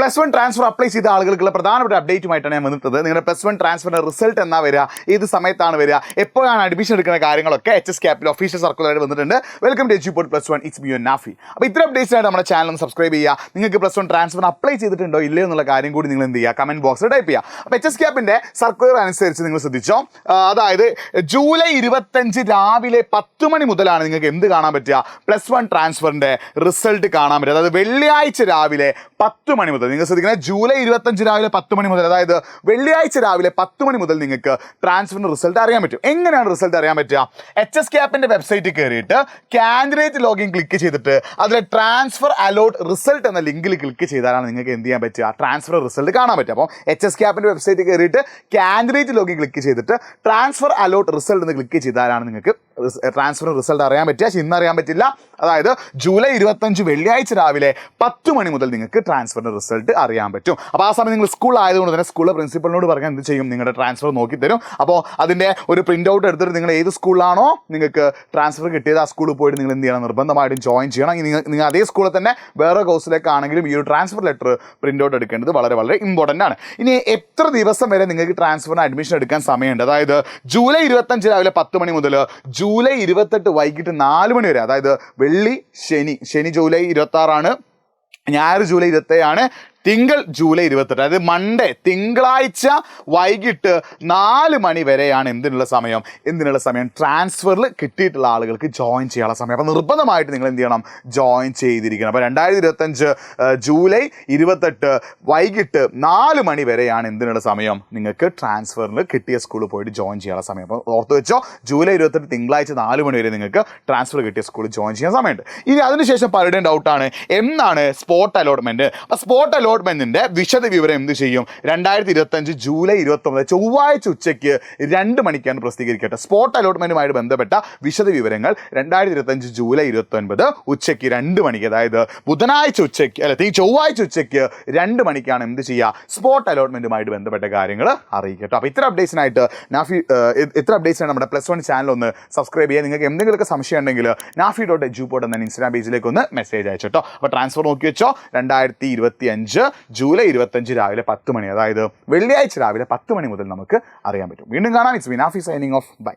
+1 transfer apply ചെയ്ത ആളുകൾക്കുള്ള പ്രധാനപ്പെട്ട അപ്ഡേറ്റുമായിട്ടാണ് ഞാൻ വന്നിട്ടത്. നിങ്ങളുടെ +1 ട്രാൻസ്ഫറിന്റെ റിസൾട്ട് എന്നാ വരിക, ഏത് സമയത്താണ് വരിക, എപ്പോഴാണ് അഡ്മിഷൻ എടുക്കുന്ന കാര്യങ്ങളൊക്കെ HS-CAPൽ ഒഫീഷ്യൽ സർക്കുലറായിട്ട് വന്നിട്ടുണ്ട്. Welcome to Eduport +1, it's me Nafi. അപ്പോൾ ഇത്ര അപ്ഡേറ്റ്സായിട്ട് നമ്മുടെ ചാനൽ ഒന്ന് സബ്സ്ക്രൈബ് ചെയ്യുക. നിങ്ങൾക്ക് +1 ട്രാൻസ്ഫർ അപ്ലൈ ചെയ്തിട്ടുണ്ടോ ഇല്ലയോ എന്നുള്ള കാര്യം കൂടി നിങ്ങൾ എന്ത് ചെയ്യുക, കമന്റ് ബോക്സിൽ ടൈപ്പ് ചെയ്യുക. അപ്പോൾ HS-CAPന്റെ സർക്കുലർ അനുസരിച്ച് നിങ്ങൾ ശ്രദ്ധിച്ചോ, അതായത് ജൂലൈ 25 രാവിലെ 10 മണി മുതലാണ് നിങ്ങൾക്ക് എന്ത് കാണാൻ പറ്റുക, +1 ട്രാൻസ്ഫറിന്റെ റിസൾട്ട് കാണാൻ പറ്റുക. അതായത് വെള്ളിയാഴ്ച രാവിലെ 10 മണി മുതൽ നിങ്ങൾ ശ്രദ്ധിക്കുന്നത്, ജൂലൈ 25 രാവിലെ 10 മണി മുതൽ, അതായത് വെള്ളിയാഴ്ച രാവിലെ 10 മണി മുതൽ നിങ്ങൾക്ക് ട്രാൻസ്ഫറിന്റെ റിസൾട്ട് അറിയാൻ പറ്റും. എങ്ങനെയാണ് റിസൾട്ട് അറിയാൻ പറ്റുക? HS-CAPന്റെ വെബ്സൈറ്റിൽ കയറിയിട്ട് കാൻഡിഡേറ്റ് ലോഗിൻ ക്ലിക്ക് ചെയ്തിട്ട് അതിലെ ട്രാൻസ്ഫർ അലോട്ട് റിസൾട്ട് എന്ന ലിങ്കിൽ ക്ലിക്ക് ചെയ്താലാണ് നിങ്ങൾക്ക് എന്ത് ചെയ്യാൻ പറ്റുക, ട്രാൻസ്ഫർ റിസൾട്ട് കാണാൻ പറ്റുക. അപ്പോൾ HS-CAPന്റെ വെബ്സൈറ്റിൽ കയറിയിട്ട് കാൻഡിഡേറ്റ് ലോഗിൻ ക്ലിക്ക് ചെയ്തിട്ട് ട്രാൻസ്ഫർ അലോട്ട് റിസൾട്ട് എന്ന് ക്ലിക്ക് ചെയ്താലാണ് നിങ്ങൾക്ക് ട്രാൻസ്ഫർ റിസൾട്ട് അറിയാൻ പറ്റുക. ഇന്ന് അറിയാൻ പറ്റില്ല. അതായത് ജൂലൈ 25 വെള്ളിയാഴ്ച രാവിലെ 10 മണി മുതൽ നിങ്ങൾക്ക് ട്രാൻസ്ഫറിന്റെ റിസൾട്ട് അറിയാൻ പറ്റും. അപ്പോൾ ആ സമയം നിങ്ങൾ സ്കൂളായതുകൊണ്ട് തന്നെ സ്കൂളിലെ പ്രിൻസിപ്പലിനോട് പറഞ്ഞാൽ എന്ത് ചെയ്യും, നിങ്ങളുടെ ട്രാൻസ്ഫർ നോക്കി തരും. അപ്പോൾ അതിൻ്റെ ഒരു പ്രിൻ്റ് ഔട്ട് എടുത്തിട്ട് നിങ്ങൾ ഏത് സ്കൂളിലാണോ നിങ്ങൾക്ക് ട്രാൻസ്ഫർ കിട്ടിയത് ആ സ്കൂളിൽ പോയിട്ട് നിങ്ങൾ എന്ത് ചെയ്യണം, നിർബന്ധമായിട്ടും ജോയിൻ ചെയ്യണം. നിങ്ങൾ അതേ സ്കൂളിൽ തന്നെ വേറെ കോഴ്സിലേക്കാണെങ്കിലും ഈ ഒരു ട്രാൻസ്ഫർ ലെറ്റർ പ്രിൻ്റ് ഔട്ട് എടുക്കേണ്ടത് വളരെ വളരെ ഇമ്പോർട്ടൻ്റ് ആണ്. ഇനി എത്ര ദിവസം വരെ നിങ്ങൾക്ക് ട്രാൻസ്ഫറിന് അഡ്മിഷൻ എടുക്കാൻ സമയമുണ്ട്? അതായത് ജൂലൈ 25 രാവിലെ 10 മണി മുതൽ ജൂലൈ 28 വൈകിട്ട് 4 മണി വരെ, അതായത് വെള്ളി ശനി ജൂലൈ 26 ആണ്, ഞായർ ജൂലൈ 27 ആണ്, തിങ്കൾ ജൂലൈ 28, അതായത് മൺഡേ തിങ്കളാഴ്ച വൈകിട്ട് 4 മണി വരെയാണ് എന്തിനുള്ള സമയം ട്രാൻസ്ഫറിൽ കിട്ടിയിട്ടുള്ള ആളുകൾക്ക് ജോയിൻ ചെയ്യാനുള്ള സമയം. അപ്പോൾ നിർബന്ധമായിട്ട് നിങ്ങൾ എന്ത് ചെയ്യണം, ജോയിൻ ചെയ്തിരിക്കണം. അപ്പോൾ 2025 ജൂലൈ 28 വൈകിട്ട് 4 മണി വരെയാണ് എന്തിനുള്ള സമയം, നിങ്ങൾക്ക് ട്രാൻസ്ഫറിൽ കിട്ടിയ സ്കൂളിൽ പോയിട്ട് ജോയിൻ ചെയ്യാനുള്ള സമയം. അപ്പോൾ ഓർത്ത് വെച്ചോ, ജൂലൈ 28 തിങ്കളാഴ്ച 4 മണി വരെ നിങ്ങൾക്ക് ട്രാൻസ്ഫർ കിട്ടിയ സ്കൂളിൽ ജോയിൻ ചെയ്യാൻ സമയമുണ്ട്. ഇനി അതിനുശേഷം പലരുടെയും ഡൗട്ടാണ്, എന്നാണ് സ്പോട്ട് അലോട്ട്മെൻറ്റ്? അപ്പോൾ സ്പോട്ട് അലോട്ട്മെന്റിന്റെ വിശദ വിവരം എന്ത് ചെയ്യും, 2025 ജൂലൈ 29 ചൊവ്വാഴ്ച ഉച്ചയ്ക്ക് 2 മണിക്കാണ് പ്രസിദ്ധീകരിക്കട്ടെ. സ്പോട്ട് അലോട്ട്മെന്റുമായിട്ട് ബന്ധപ്പെട്ട വിശദ വിവരങ്ങൾ 2025 ജൂലൈ 29 ഉച്ചയ്ക്ക് 2 മണിക്ക്, അതായത് ബുധനാഴ്ച ഉച്ചയ്ക്ക് ചൊവ്വാഴ്ച ഉച്ചയ്ക്ക് 2 മണിക്കാണ് എന്ത് ചെയ്യുക, സ്പോട്ട് അലോട്ട്മെന്റുമായിട്ട് ബന്ധപ്പെട്ട കാര്യങ്ങൾ അറിയിക്കട്ടോ. അപ്പോൾ ഇത്ര അപ്ഡേറ്റ്സിനായിട്ട് നമ്മുടെ +1 ചാനൽ ഒന്ന് സബ്സ്ക്രൈബ് ചെയ്യുക. നിങ്ങൾക്ക് എന്തെങ്കിലുമൊക്കെ സംശയം ഉണ്ടെങ്കിൽ nafi.eduport എന്ന ഇൻസ്റ്റാഗ്രാം പേജിലേക്ക് ഒന്ന് മെസ്സേജ് അയച്ചോ. അപ്പോൾ ട്രാൻസ്ഫർ നോക്കി വെച്ചോ, 2025 ജൂലൈ 25 രാവിലെ 10 മണി, അതായത് വെള്ളിയാഴ്ച രാവിലെ 10 മണി മുതൽ നമുക്ക് അറിയാൻ പറ്റും. വീണ്ടും കാണാം. It's me Nafi signing off. By.